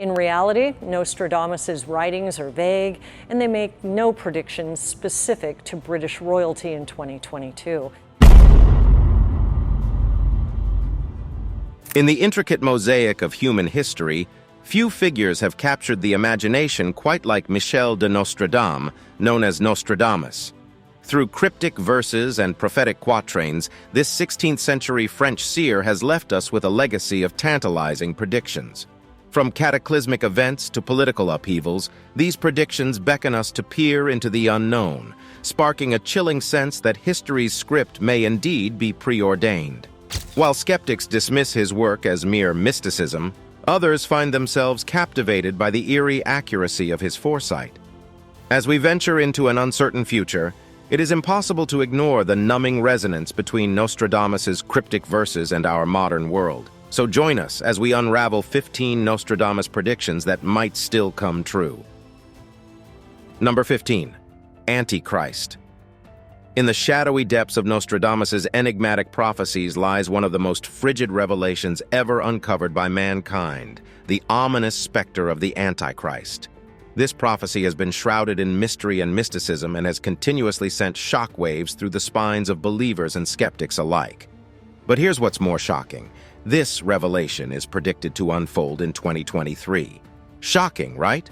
In reality, Nostradamus' writings are vague, and they make no predictions specific to British royalty in 2022. In the intricate mosaic of human history, few figures have captured the imagination quite like Michel de Nostredame, known as Nostradamus. Through cryptic verses and prophetic quatrains, this 16th-century French seer has left us with a legacy of tantalizing predictions. From cataclysmic events to political upheavals, these predictions beckon us to peer into the unknown, sparking a chilling sense that history's script may indeed be preordained. While skeptics dismiss his work as mere mysticism, others find themselves captivated by the eerie accuracy of his foresight. As we venture into an uncertain future, it is impossible to ignore the numbing resonance between Nostradamus's cryptic verses and our modern world. So join us as we unravel 15 Nostradamus predictions that might still come true. Number 15. Antichrist. In the shadowy depths of Nostradamus's enigmatic prophecies lies one of the most frigid revelations ever uncovered by mankind, the ominous specter of the Antichrist. This prophecy has been shrouded in mystery and mysticism and has continuously sent shockwaves through the spines of believers and skeptics alike. But here's what's more shocking. This revelation is predicted to unfold in 2023. Shocking, right?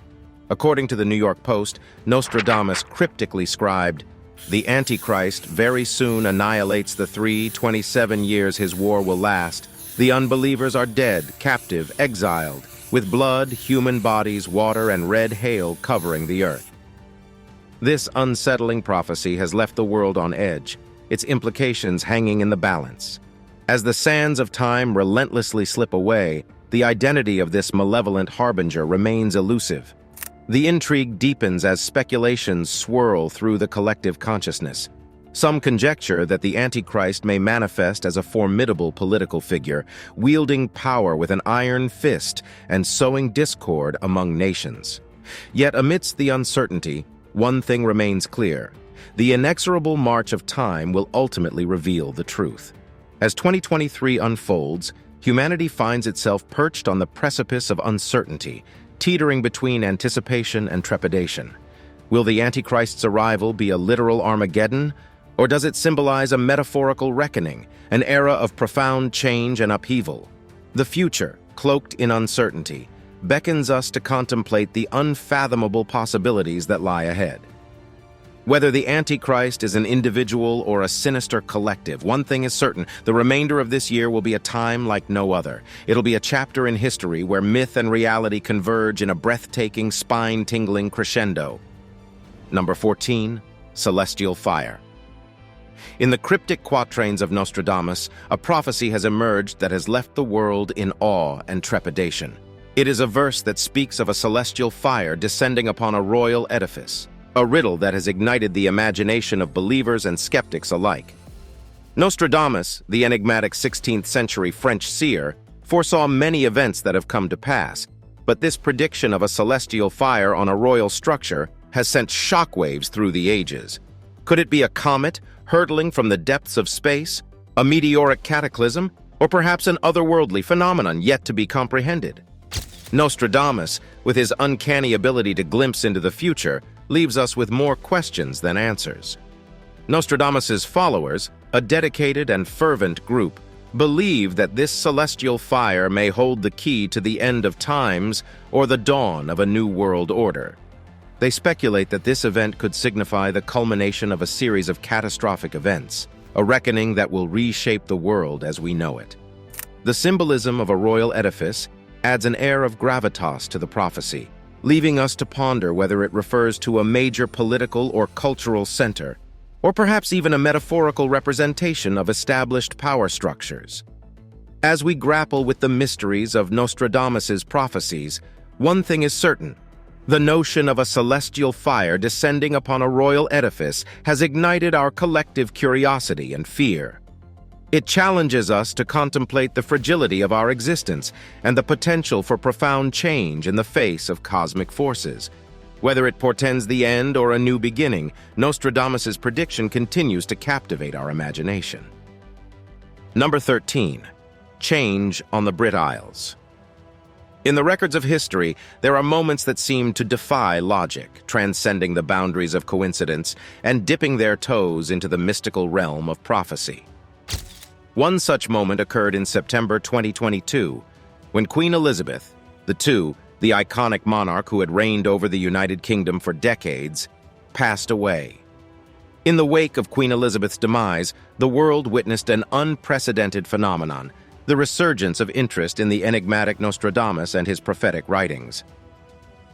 According to the New York Post, Nostradamus cryptically scribed, "The Antichrist very soon annihilates the 27 years his war will last. The unbelievers are dead, captive, exiled, with blood, human bodies, water, and red hail covering the earth." This unsettling prophecy has left the world on edge, its implications hanging in the balance. As the sands of time relentlessly slip away, the identity of this malevolent harbinger remains elusive. The intrigue deepens as speculations swirl through the collective consciousness. Some conjecture that the Antichrist may manifest as a formidable political figure, wielding power with an iron fist and sowing discord among nations. Yet amidst the uncertainty, one thing remains clear. The inexorable march of time will ultimately reveal the truth. As 2023 unfolds, humanity finds itself perched on the precipice of uncertainty, teetering between anticipation and trepidation. Will the Antichrist's arrival be a literal Armageddon, or does it symbolize a metaphorical reckoning, an era of profound change and upheaval? The future, cloaked in uncertainty, beckons us to contemplate the unfathomable possibilities that lie ahead. Whether the Antichrist is an individual or a sinister collective, one thing is certain: the remainder of this year will be a time like no other. It'll be a chapter in history where myth and reality converge in a breathtaking, spine-tingling crescendo. Number 14. Celestial Fire. In the cryptic quatrains of Nostradamus, a prophecy has emerged that has left the world in awe and trepidation. It is a verse that speaks of a celestial fire descending upon a royal edifice, a riddle that has ignited the imagination of believers and skeptics alike. Nostradamus, the enigmatic 16th-century French seer, foresaw many events that have come to pass, but this prediction of a celestial fire on a royal structure has sent shockwaves through the ages. Could it be a comet hurtling from the depths of space, a meteoric cataclysm, or perhaps an otherworldly phenomenon yet to be comprehended? Nostradamus, with his uncanny ability to glimpse into the future, leaves us with more questions than answers. Nostradamus's followers, a dedicated and fervent group, believe that this celestial fire may hold the key to the end of times or the dawn of a new world order. They speculate that this event could signify the culmination of a series of catastrophic events, a reckoning that will reshape the world as we know it. The symbolism of a royal edifice adds an air of gravitas to the prophecy, leaving us to ponder whether it refers to a major political or cultural center, or perhaps even a metaphorical representation of established power structures. As we grapple with the mysteries of Nostradamus's prophecies, one thing is certain: the notion of a celestial fire descending upon a royal edifice has ignited our collective curiosity and fear. It challenges us to contemplate the fragility of our existence and the potential for profound change in the face of cosmic forces. Whether it portends the end or a new beginning, Nostradamus's prediction continues to captivate our imagination. Number 13. Change on the BRIT Isles. In the records of history, there are moments that seem to defy logic, transcending the boundaries of coincidence and dipping their toes into the mystical realm of prophecy. One such moment occurred in September 2022, when Queen Elizabeth, the iconic monarch who had reigned over the United Kingdom for decades, passed away. In the wake of Queen Elizabeth's demise, the world witnessed an unprecedented phenomenon, the resurgence of interest in the enigmatic Nostradamus and his prophetic writings.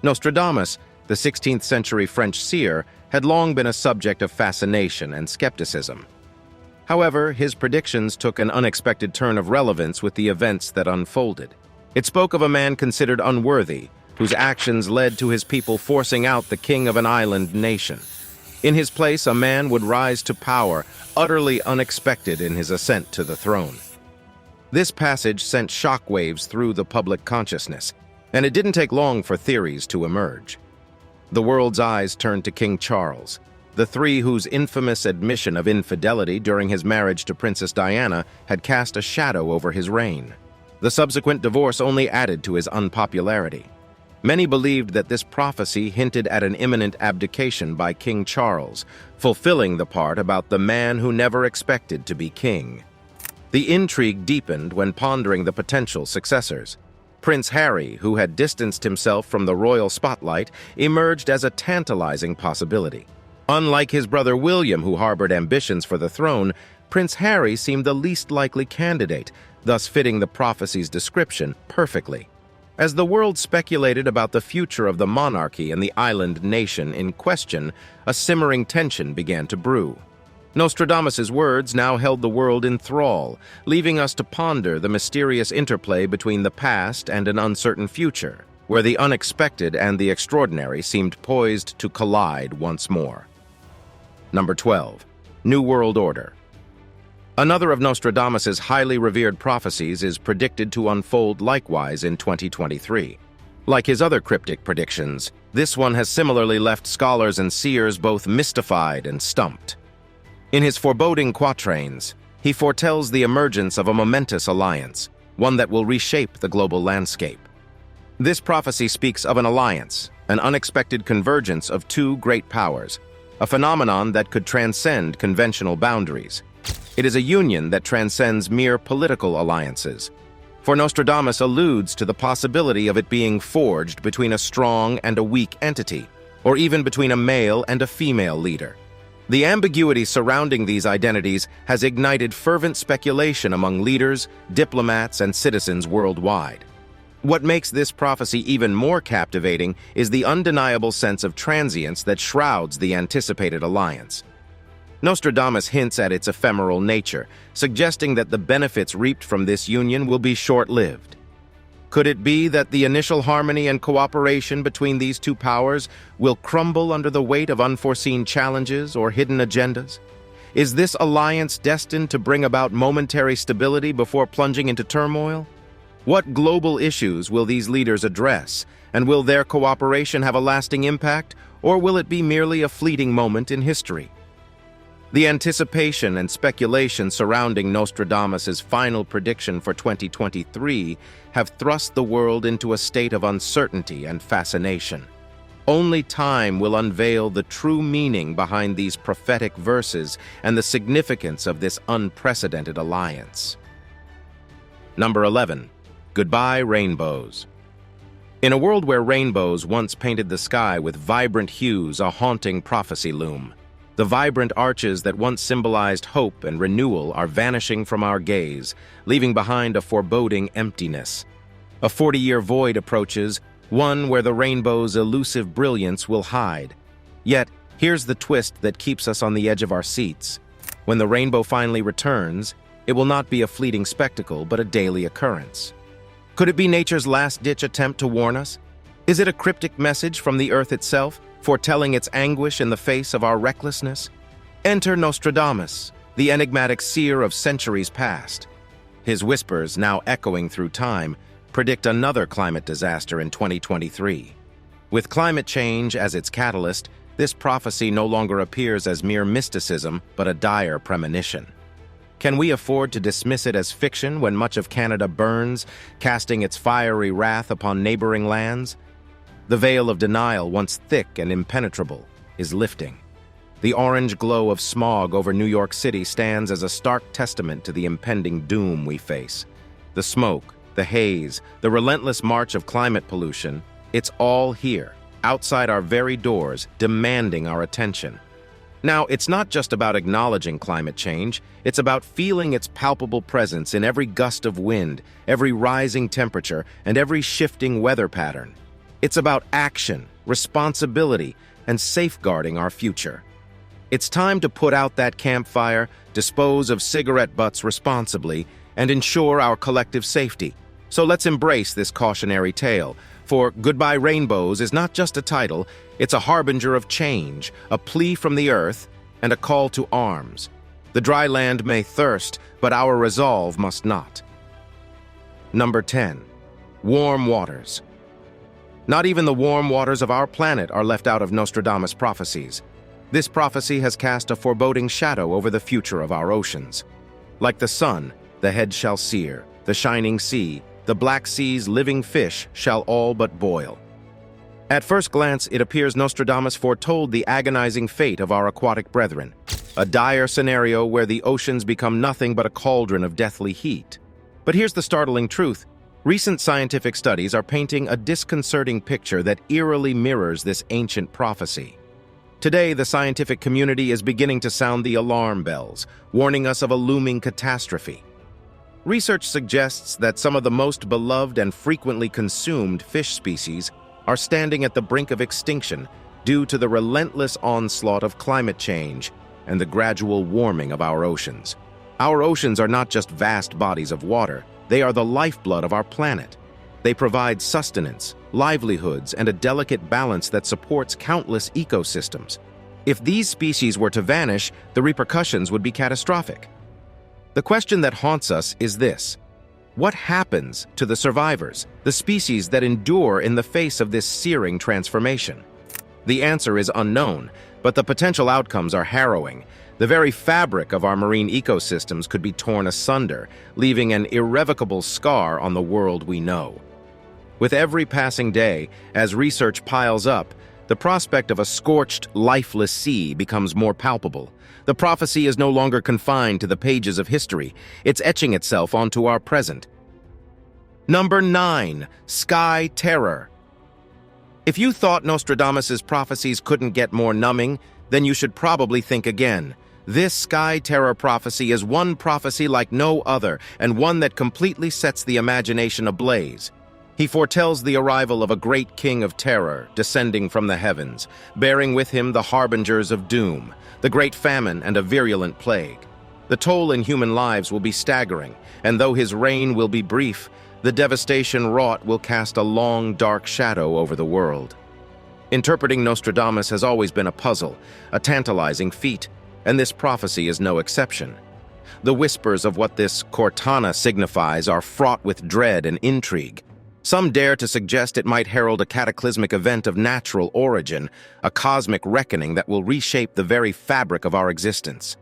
Nostradamus, the 16th-century French seer, had long been a subject of fascination and skepticism. However, his predictions took an unexpected turn of relevance with the events that unfolded. It spoke of a man considered unworthy, whose actions led to his people forcing out the king of an island nation. In his place, a man would rise to power, utterly unexpected in his ascent to the throne. This passage sent shockwaves through the public consciousness, and it didn't take long for theories to emerge. The world's eyes turned to King Charles, the three whose infamous admission of infidelity during his marriage to Princess Diana had cast a shadow over his reign. The subsequent divorce only added to his unpopularity. Many believed that this prophecy hinted at an imminent abdication by King Charles, fulfilling the part about the man who never expected to be king. The intrigue deepened when pondering the potential successors. Prince Harry, who had distanced himself from the royal spotlight, emerged as a tantalizing possibility. Unlike his brother William, who harbored ambitions for the throne, Prince Harry seemed the least likely candidate, thus fitting the prophecy's description perfectly. As the world speculated about the future of the monarchy and the island nation in question, a simmering tension began to brew. Nostradamus's words now held the world in thrall, leaving us to ponder the mysterious interplay between the past and an uncertain future, where the unexpected and the extraordinary seemed poised to collide once more. Number 12. New World Order. Another of Nostradamus's highly revered prophecies is predicted to unfold likewise in 2023. Like his other cryptic predictions, this one has similarly left scholars and seers both mystified and stumped. In his foreboding quatrains, he foretells the emergence of a momentous alliance, one that will reshape the global landscape. This prophecy speaks of an alliance, an unexpected convergence of two great powers, a phenomenon that could transcend conventional boundaries. It is a union that transcends mere political alliances, for Nostradamus alludes to the possibility of it being forged between a strong and a weak entity, or even between a male and a female leader. The ambiguity surrounding these identities has ignited fervent speculation among leaders, diplomats, and citizens worldwide. What makes this prophecy even more captivating is the undeniable sense of transience that shrouds the anticipated alliance. Nostradamus hints at its ephemeral nature, suggesting that the benefits reaped from this union will be short-lived. Could it be that the initial harmony and cooperation between these two powers will crumble under the weight of unforeseen challenges or hidden agendas? Is this alliance destined to bring about momentary stability before plunging into turmoil? What global issues will these leaders address, and will their cooperation have a lasting impact, or will it be merely a fleeting moment in history? The anticipation and speculation surrounding Nostradamus's final prediction for 2023 have thrust the world into a state of uncertainty and fascination. Only time will unveil the true meaning behind these prophetic verses and the significance of this unprecedented alliance. Number 11. Goodbye, Rainbows. In a world where rainbows once painted the sky with vibrant hues, a haunting prophecy loom. The vibrant arches that once symbolized hope and renewal are vanishing from our gaze, leaving behind a foreboding emptiness. A 40-year void approaches, one where the rainbow's elusive brilliance will hide. Yet, here's the twist that keeps us on the edge of our seats. When the rainbow finally returns, it will not be a fleeting spectacle, but a daily occurrence. Could it be nature's last-ditch attempt to warn us? Is it a cryptic message from the earth itself, foretelling its anguish in the face of our recklessness? Enter Nostradamus, the enigmatic seer of centuries past. His whispers, now echoing through time, predict another climate disaster in 2023. With climate change as its catalyst, this prophecy no longer appears as mere mysticism, but a dire premonition. Can we afford to dismiss it as fiction when much of Canada burns, casting its fiery wrath upon neighboring lands? The veil of denial, once thick and impenetrable, is lifting. The orange glow of smog over New York City stands as a stark testament to the impending doom we face. The smoke, the haze, the relentless march of climate pollution, it's all here, outside our very doors, demanding our attention. Now, it's not just about acknowledging climate change, it's about feeling its palpable presence in every gust of wind, every rising temperature, and every shifting weather pattern. It's about action, responsibility, and safeguarding our future. It's time to put out that campfire, dispose of cigarette butts responsibly, and ensure our collective safety. So let's embrace this cautionary tale, for Goodbye Rainbows is not just a title, it's a harbinger of change, a plea from the earth, and a call to arms. The dry land may thirst, but our resolve must not. Number 10. Warm waters. Not even the warm waters of our planet are left out of Nostradamus' prophecies. This prophecy has cast a foreboding shadow over the future of our oceans. Like the sun, the head shall sear, the shining sea, the Black Sea's living fish shall all but boil. At first glance, it appears Nostradamus foretold the agonizing fate of our aquatic brethren, a dire scenario where the oceans become nothing but a cauldron of deathly heat. But here's the startling truth. Recent scientific studies are painting a disconcerting picture that eerily mirrors this ancient prophecy. Today, the scientific community is beginning to sound the alarm bells, warning us of a looming catastrophe. Research suggests that some of the most beloved and frequently consumed fish species are standing at the brink of extinction due to the relentless onslaught of climate change and the gradual warming of our oceans. Our oceans are not just vast bodies of water, they are the lifeblood of our planet. They provide sustenance, livelihoods, and a delicate balance that supports countless ecosystems. If these species were to vanish, the repercussions would be catastrophic. The question that haunts us is this: what happens to the survivors, the species that endure in the face of this searing transformation? The answer is unknown, but the potential outcomes are harrowing. The very fabric of our marine ecosystems could be torn asunder, leaving an irrevocable scar on the world we know. With every passing day, as research piles up, the prospect of a scorched, lifeless sea becomes more palpable. The prophecy is no longer confined to the pages of history. It's etching itself onto our present. Number 9. Sky Terror. If you thought Nostradamus' prophecies couldn't get more numbing, then you should probably think again. This Sky Terror prophecy is one prophecy like no other, and one that completely sets the imagination ablaze. He foretells the arrival of a great king of terror descending from the heavens, bearing with him the harbingers of doom, the great famine and a virulent plague. The toll in human lives will be staggering, and though his reign will be brief, the devastation wrought will cast a long, dark shadow over the world. Interpreting Nostradamus has always been a puzzle, a tantalizing feat, and this prophecy is no exception. The whispers of what this Cortana signifies are fraught with dread and intrigue. Some dare to suggest it might herald a cataclysmic event of natural origin, a cosmic reckoning that will reshape the very fabric of our existence.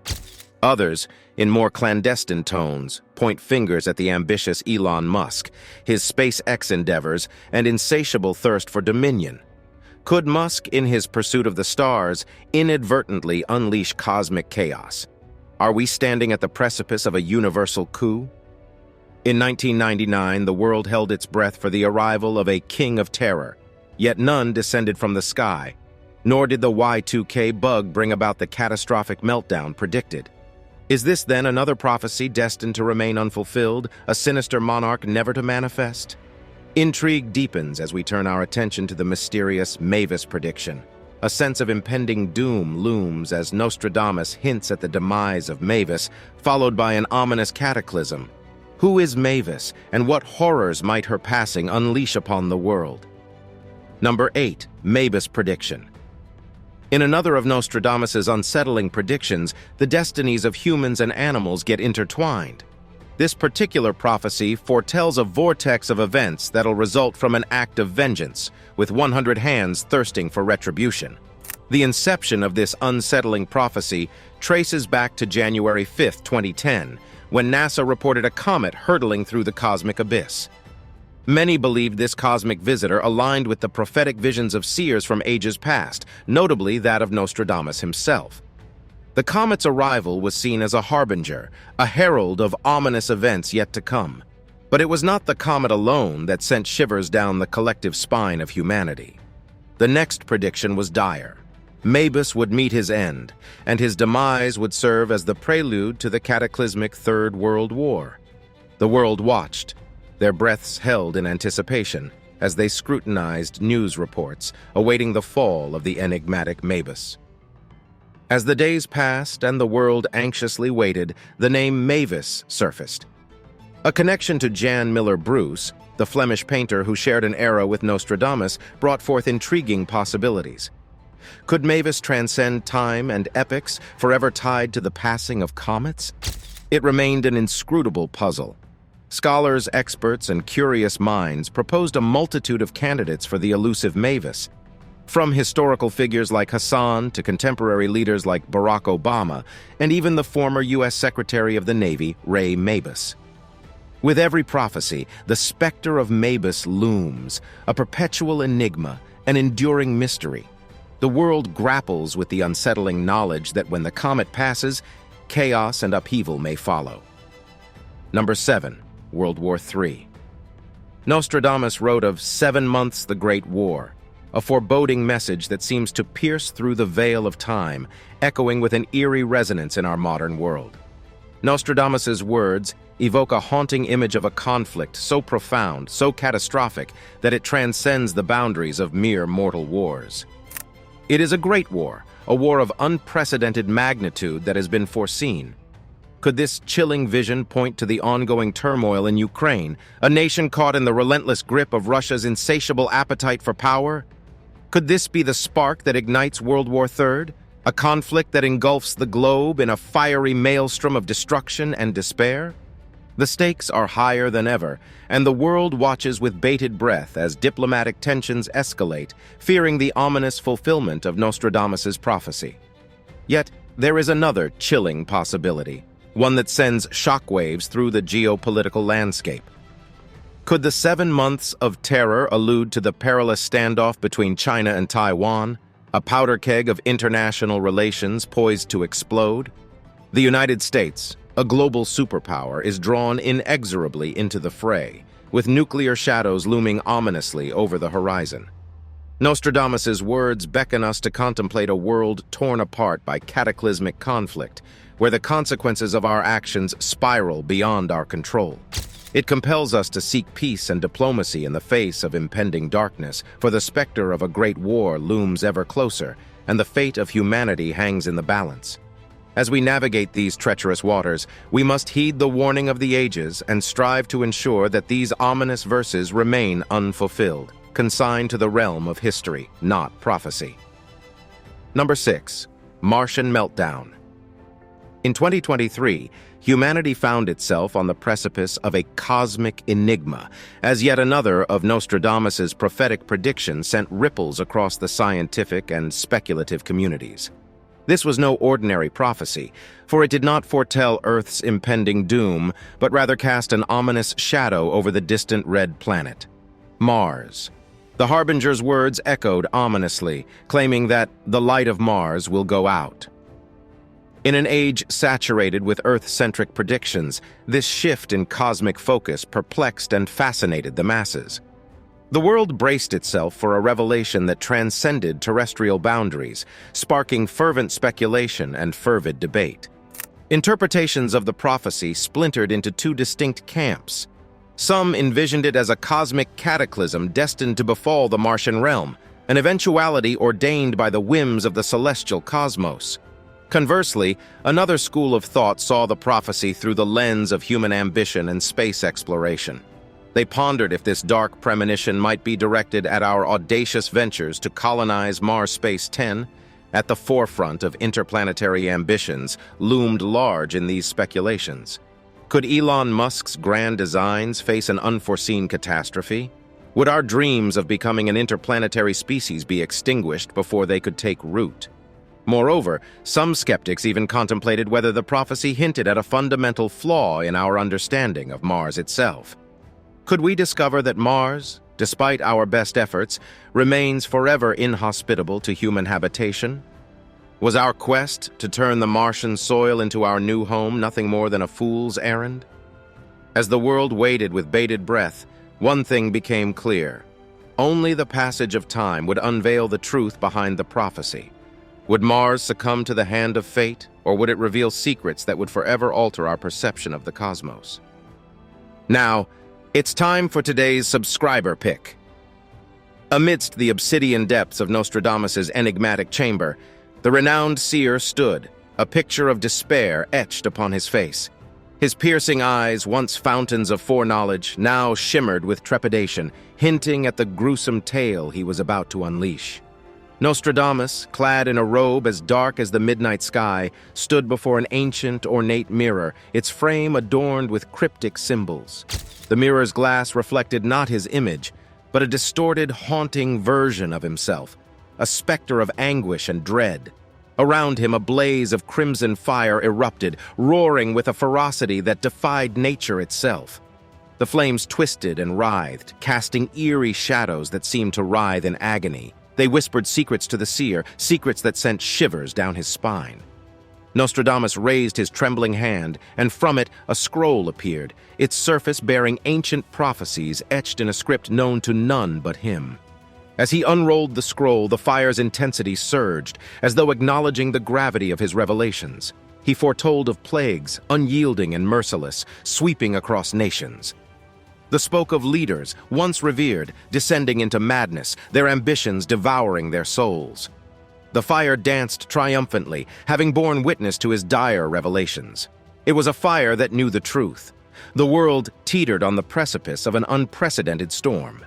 Others, in more clandestine tones, point fingers at the ambitious Elon Musk, his SpaceX endeavors, and insatiable thirst for dominion. Could Musk, in his pursuit of the stars, inadvertently unleash cosmic chaos? Are we standing at the precipice of a universal coup? In 1999, the world held its breath for the arrival of a king of terror, yet none descended from the sky, nor did the Y2K bug bring about the catastrophic meltdown predicted. Is this then another prophecy destined to remain unfulfilled, a sinister monarch never to manifest? Intrigue deepens as we turn our attention to the mysterious Mavis prediction. A sense of impending doom looms as Nostradamus hints at the demise of Mavis, followed by an ominous cataclysm. Who is Mavis, and what horrors might her passing unleash upon the world? Number 8. Mavis prediction. In another of Nostradamus' unsettling predictions, the destinies of humans and animals get intertwined. This particular prophecy foretells a vortex of events that'll result from an act of vengeance, with 100 hands thirsting for retribution. The inception of this unsettling prophecy traces back to January 5, 2010, when NASA reported a comet hurtling through the cosmic abyss. Many believed this cosmic visitor aligned with the prophetic visions of seers from ages past, notably that of Nostradamus himself. The comet's arrival was seen as a harbinger, a herald of ominous events yet to come. But it was not the comet alone that sent shivers down the collective spine of humanity. The next prediction was dire. Mabus would meet his end, and his demise would serve as the prelude to the cataclysmic Third World War. The world watched, their breaths held in anticipation as they scrutinized news reports, awaiting the fall of the enigmatic Mabus. As the days passed and the world anxiously waited, the name Mavis surfaced. A connection to Jan Miller Bruce, the Flemish painter who shared an era with Nostradamus, brought forth intriguing possibilities. Could Mavis transcend time and epochs, forever tied to the passing of comets? It remained an inscrutable puzzle. Scholars, experts, and curious minds proposed a multitude of candidates for the elusive Mavis. From historical figures like Hassan to contemporary leaders like Barack Obama, and even the former U.S. Secretary of the Navy, Ray Mabus. With every prophecy, the specter of Mabus looms, a perpetual enigma, an enduring mystery. The world grapples with the unsettling knowledge that when the comet passes, chaos and upheaval may follow. Number 7. World War III. Nostradamus wrote of 7 months the Great War, a foreboding message that seems to pierce through the veil of time, echoing with an eerie resonance in our modern world. Nostradamus's words evoke a haunting image of a conflict so profound, so catastrophic, that it transcends the boundaries of mere mortal wars. It is a great war, a war of unprecedented magnitude that has been foreseen. Could this chilling vision point to the ongoing turmoil in Ukraine, a nation caught in the relentless grip of Russia's insatiable appetite for power? Could this be the spark that ignites World War III, a conflict that engulfs the globe in a fiery maelstrom of destruction and despair? The stakes are higher than ever, and the world watches with bated breath as diplomatic tensions escalate, fearing the ominous fulfillment of Nostradamus's prophecy. Yet, there is another chilling possibility, one that sends shockwaves through the geopolitical landscape. Could the 7 months of terror allude to the perilous standoff between China and Taiwan, a powder keg of international relations poised to explode? The United States, a global superpower, is drawn inexorably into the fray, with nuclear shadows looming ominously over the horizon. Nostradamus's words beckon us to contemplate a world torn apart by cataclysmic conflict, where the consequences of our actions spiral beyond our control. It compels us to seek peace and diplomacy in the face of impending darkness, for the specter of a great war looms ever closer, and the fate of humanity hangs in the balance. As we navigate these treacherous waters, we must heed the warning of the ages and strive to ensure that these ominous verses remain unfulfilled, consigned to the realm of history, not prophecy. Number 6. Martian Meltdown. In 2023, humanity found itself on the precipice of a cosmic enigma, as yet another of Nostradamus's prophetic predictions sent ripples across the scientific and speculative communities. This was no ordinary prophecy, for it did not foretell Earth's impending doom, but rather cast an ominous shadow over the distant red planet, Mars. The harbinger's words echoed ominously, claiming that the light of Mars will go out. In an age saturated with Earth-centric predictions, this shift in cosmic focus perplexed and fascinated the masses. The world braced itself for a revelation that transcended terrestrial boundaries, sparking fervent speculation and fervid debate. Interpretations of the prophecy splintered into 2 distinct camps. Some envisioned it as a cosmic cataclysm destined to befall the Martian realm, an eventuality ordained by the whims of the celestial cosmos. Conversely, another school of thought saw the prophecy through the lens of human ambition and space exploration. They pondered if this dark premonition might be directed at our audacious ventures to colonize Mars Space 10. At the forefront of interplanetary ambitions loomed large in these speculations. Could Elon Musk's grand designs face an unforeseen catastrophe? Would our dreams of becoming an interplanetary species be extinguished before they could take root? Moreover, some skeptics even contemplated whether the prophecy hinted at a fundamental flaw in our understanding of Mars itself. Could we discover that Mars, despite our best efforts, remains forever inhospitable to human habitation? Was our quest to turn the Martian soil into our new home nothing more than a fool's errand? As the world waited with bated breath, one thing became clear. Only the passage of time would unveil the truth behind the prophecy. Would Mars succumb to the hand of fate, or would it reveal secrets that would forever alter our perception of the cosmos? Now, it's time for today's subscriber pick. Amidst the obsidian depths of Nostradamus's enigmatic chamber, the renowned seer stood, a picture of despair etched upon his face. His piercing eyes, once fountains of foreknowledge, now shimmered with trepidation, hinting at the gruesome tale he was about to unleash. Nostradamus, clad in a robe as dark as the midnight sky, stood before an ancient, ornate mirror, its frame adorned with cryptic symbols. The mirror's glass reflected not his image, but a distorted, haunting version of himself, a specter of anguish and dread. Around him, a blaze of crimson fire erupted, roaring with a ferocity that defied nature itself. The flames twisted and writhed, casting eerie shadows that seemed to writhe in agony. They whispered secrets to the seer, secrets that sent shivers down his spine. Nostradamus raised his trembling hand, and from it a scroll appeared, its surface bearing ancient prophecies etched in a script known to none but him. As he unrolled the scroll, the fire's intensity surged, as though acknowledging the gravity of his revelations. He foretold of plagues, unyielding and merciless, sweeping across nations. The spoke of leaders, once revered, descending into madness, their ambitions devouring their souls. The fire danced triumphantly, having borne witness to his dire revelations. It was a fire that knew the truth. The world teetered on the precipice of an unprecedented storm.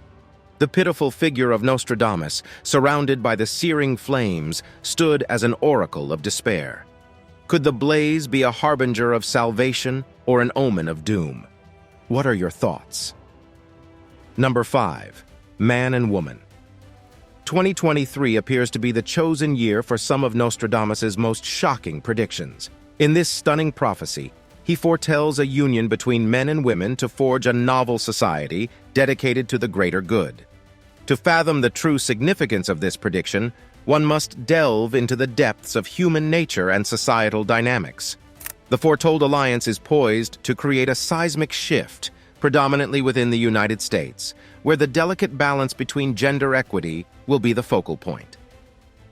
The pitiful figure of Nostradamus, surrounded by the searing flames, stood as an oracle of despair. Could the blaze be a harbinger of salvation or an omen of doom? What are your thoughts? Number 5. Man and Woman. 2023 appears to be the chosen year for some of Nostradamus's most shocking predictions. In this stunning prophecy, he foretells a union between men and women to forge a novel society dedicated to the greater good. To fathom the true significance of this prediction, one must delve into the depths of human nature and societal dynamics. The foretold alliance is poised to create a seismic shift, predominantly within the United States, where the delicate balance between gender equity will be the focal point.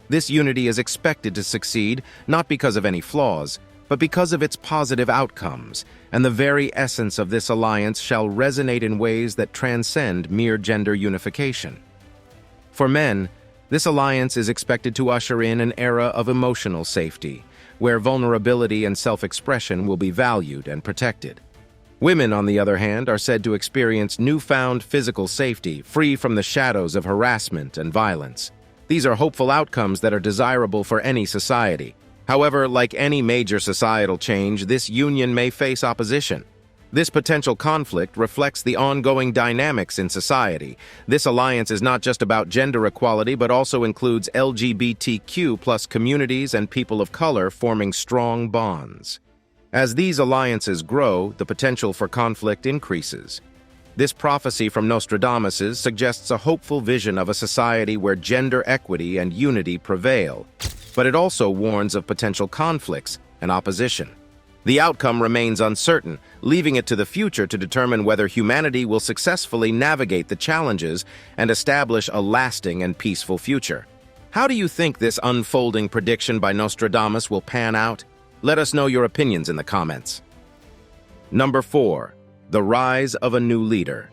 This unity is expected to succeed not because of any flaws, but because of its positive outcomes, and the very essence of this alliance shall resonate in ways that transcend mere gender unification. For men, this alliance is expected to usher in an era of emotional safety, where vulnerability and self-expression will be valued and protected. Women, on the other hand, are said to experience newfound physical safety, free from the shadows of harassment and violence. These are hopeful outcomes that are desirable for any society. However, like any major societal change, this union may face opposition. This potential conflict reflects the ongoing dynamics in society. This alliance is not just about gender equality, but also includes LGBTQ+ communities and people of color forming strong bonds. As these alliances grow, the potential for conflict increases. This prophecy from Nostradamus suggests a hopeful vision of a society where gender equity and unity prevail, but it also warns of potential conflicts and opposition. The outcome remains uncertain, leaving it to the future to determine whether humanity will successfully navigate the challenges and establish a lasting and peaceful future. How do you think this unfolding prediction by Nostradamus will pan out? Let us know your opinions in the comments. Number 4. The rise of a new leader.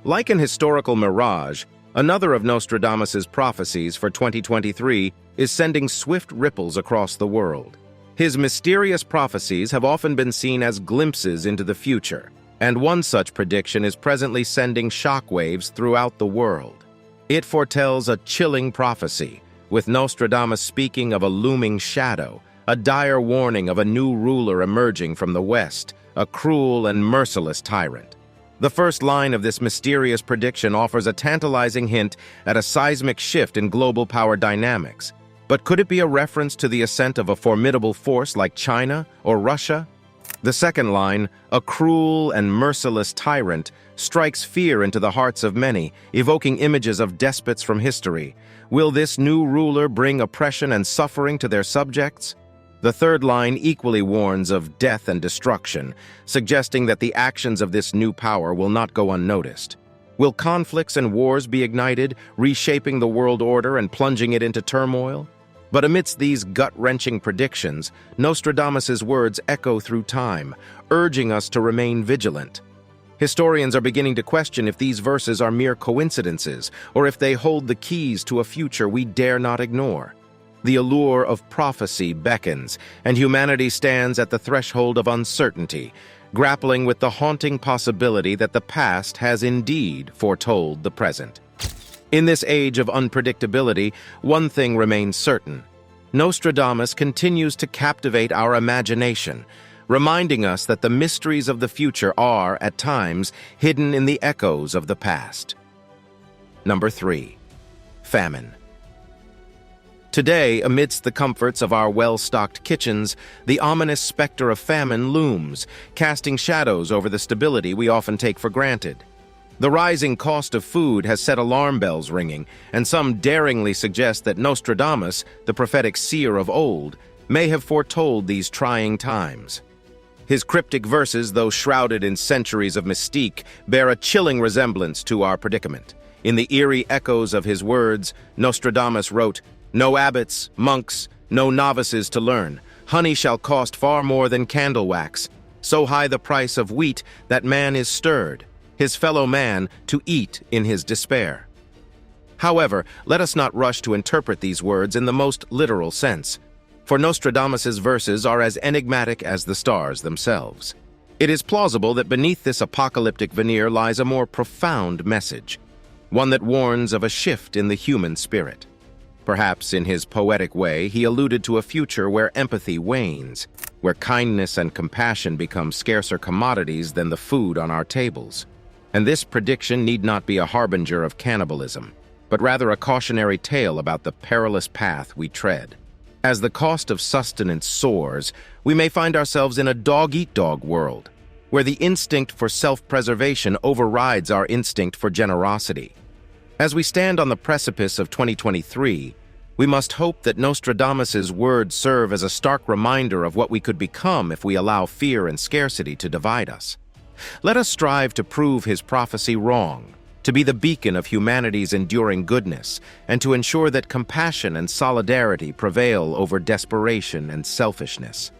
Like an historical mirage, another of Nostradamus's prophecies for 2023 is sending swift ripples across the world. His mysterious prophecies have often been seen as glimpses into the future, and one such prediction is presently sending shockwaves throughout the world. It foretells a chilling prophecy, with Nostradamus speaking of a looming shadow, a dire warning of a new ruler emerging from the West, a cruel and merciless tyrant. The first line of this mysterious prediction offers a tantalizing hint at a seismic shift in global power dynamics. But could it be a reference to the ascent of a formidable force like China or Russia? The second line, a cruel and merciless tyrant, strikes fear into the hearts of many, evoking images of despots from history. Will this new ruler bring oppression and suffering to their subjects? The third line equally warns of death and destruction, suggesting that the actions of this new power will not go unnoticed. Will conflicts and wars be ignited, reshaping the world order and plunging it into turmoil? But amidst these gut-wrenching predictions, Nostradamus's words echo through time, urging us to remain vigilant. Historians are beginning to question if these verses are mere coincidences, or if they hold the keys to a future we dare not ignore. The allure of prophecy beckons, and humanity stands at the threshold of uncertainty, grappling with the haunting possibility that the past has indeed foretold the present. In this age of unpredictability, one thing remains certain. Nostradamus continues to captivate our imagination, reminding us that the mysteries of the future are, at times, hidden in the echoes of the past. Number 3. Famine. Today, amidst the comforts of our well-stocked kitchens, the ominous specter of famine looms, casting shadows over the stability we often take for granted. The rising cost of food has set alarm bells ringing, and some daringly suggest that Nostradamus, the prophetic seer of old, may have foretold these trying times. His cryptic verses, though shrouded in centuries of mystique, bear a chilling resemblance to our predicament. In the eerie echoes of his words, Nostradamus wrote, "No abbots, monks, no novices to learn. Honey shall cost far more than candle wax. So high the price of wheat that man is stirred, his fellow man to eat in his despair." However, let us not rush to interpret these words in the most literal sense, for Nostradamus's verses are as enigmatic as the stars themselves. It is plausible that beneath this apocalyptic veneer lies a more profound message, one that warns of a shift in the human spirit. Perhaps in his poetic way, he alluded to a future where empathy wanes, where kindness and compassion become scarcer commodities than the food on our tables. And this prediction need not be a harbinger of cannibalism, but rather a cautionary tale about the perilous path we tread. As the cost of sustenance soars, we may find ourselves in a dog-eat-dog world, where the instinct for self-preservation overrides our instinct for generosity. As we stand on the precipice of 2023, we must hope that Nostradamus's words serve as a stark reminder of what we could become if we allow fear and scarcity to divide us. Let us strive to prove his prophecy wrong, to be the beacon of humanity's enduring goodness, and to ensure that compassion and solidarity prevail over desperation and selfishness.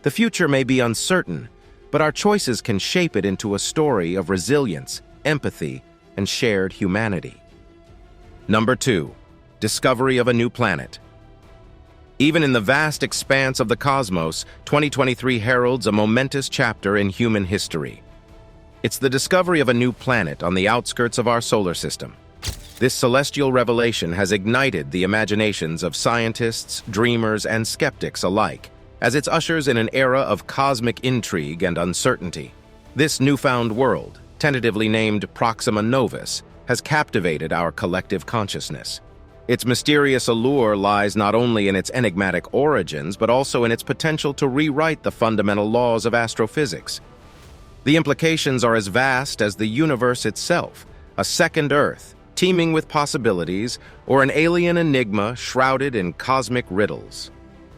The future may be uncertain, but our choices can shape it into a story of resilience, empathy, and shared humanity. Number 2. Discovery of a new planet. Even in the vast expanse of the cosmos, 2023 heralds a momentous chapter in human history. It's the discovery of a new planet on the outskirts of our solar system. This celestial revelation has ignited the imaginations of scientists, dreamers, and skeptics alike, as it ushers in an era of cosmic intrigue and uncertainty. This newfound world, tentatively named Proxima Novus, has captivated our collective consciousness. Its mysterious allure lies not only in its enigmatic origins, but also in its potential to rewrite the fundamental laws of astrophysics. The implications are as vast as the universe itself, a second Earth, teeming with possibilities, or an alien enigma shrouded in cosmic riddles.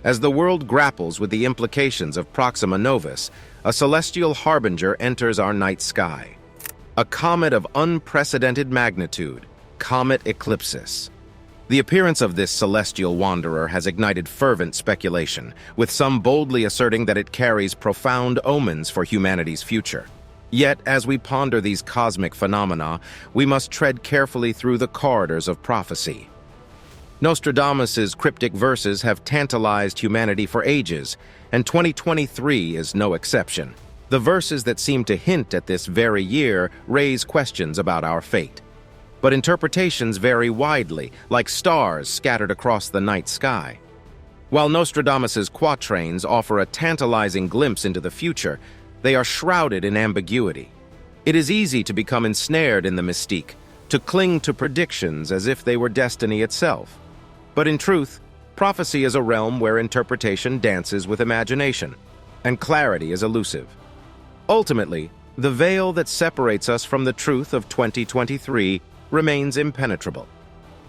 As the world grapples with the implications of Proxima Novus, a celestial harbinger enters our night sky. A comet of unprecedented magnitude, Comet Eclipsis. The appearance of this celestial wanderer has ignited fervent speculation, with some boldly asserting that it carries profound omens for humanity's future. Yet, as we ponder these cosmic phenomena, we must tread carefully through the corridors of prophecy. Nostradamus's cryptic verses have tantalized humanity for ages, and 2023 is no exception. The verses that seem to hint at this very year raise questions about our fate. But interpretations vary widely, like stars scattered across the night sky. While Nostradamus's quatrains offer a tantalizing glimpse into the future, they are shrouded in ambiguity. It is easy to become ensnared in the mystique, to cling to predictions as if they were destiny itself. But in truth, Prophecy is a realm where interpretation dances with imagination, and clarity is elusive. Ultimately, the veil that separates us from the truth of 2023 remains impenetrable.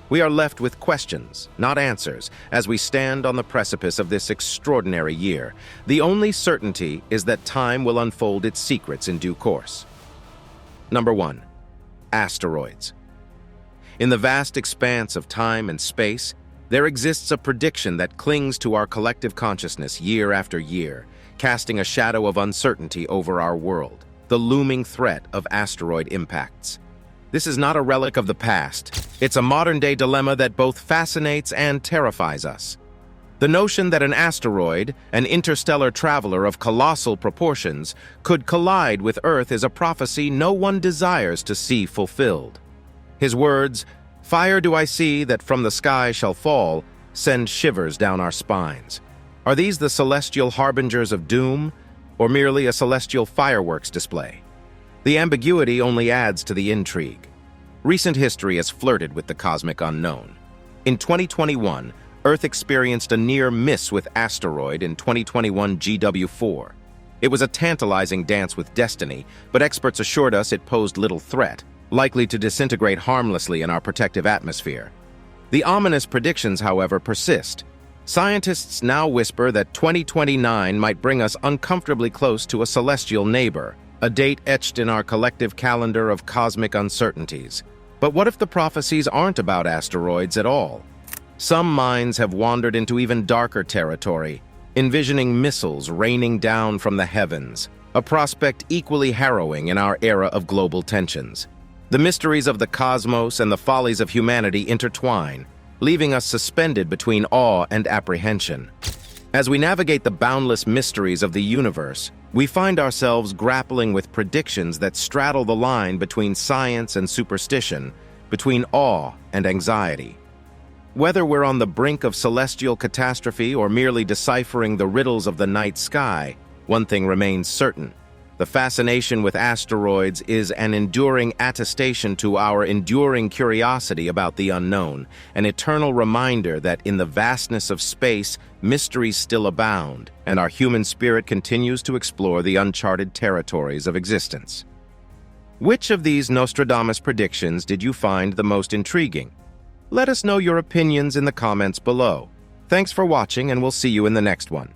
We are left with questions, not answers, as we stand on the precipice of this extraordinary year. The only certainty is that time will unfold its secrets in due course. Number 1. Asteroids. In the vast expanse of time and space, there exists a prediction that clings to our collective consciousness year after year, casting a shadow of uncertainty over our world, the looming threat of asteroid impacts. This is not a relic of the past. It's a modern-day dilemma that both fascinates and terrifies us. The notion that an asteroid, an interstellar traveler of colossal proportions, could collide with Earth is a prophecy no one desires to see fulfilled. His words, "Fire do I see that from the sky shall fall," send shivers down our spines. Are these the celestial harbingers of doom, or merely a celestial fireworks display? The ambiguity only adds to the intrigue. Recent history has flirted with the cosmic unknown. In 2021, Earth experienced a near miss with asteroid in 2021 GW4. It was a tantalizing dance with destiny, but experts assured us it posed little threat, likely to disintegrate harmlessly in our protective atmosphere. The ominous predictions, however, persist. Scientists now whisper that 2029 might bring us uncomfortably close to a celestial neighbor, a date etched in our collective calendar of cosmic uncertainties. But what if the prophecies aren't about asteroids at all? Some minds have wandered into even darker territory, envisioning missiles raining down from the heavens, a prospect equally harrowing in our era of global tensions. The mysteries of the cosmos and the follies of humanity intertwine, leaving us suspended between awe and apprehension. As we navigate the boundless mysteries of the universe, we find ourselves grappling with predictions that straddle the line between science and superstition, between awe and anxiety. Whether we're on the brink of celestial catastrophe or merely deciphering the riddles of the night sky, one thing remains certain. The fascination with asteroids is an enduring attestation to our enduring curiosity about the unknown, an eternal reminder that in the vastness of space, mysteries still abound, and our human spirit continues to explore the uncharted territories of existence. Which of these Nostradamus predictions did you find the most intriguing? Let us know your opinions in the comments below. Thanks for watching, and we'll see you in the next one.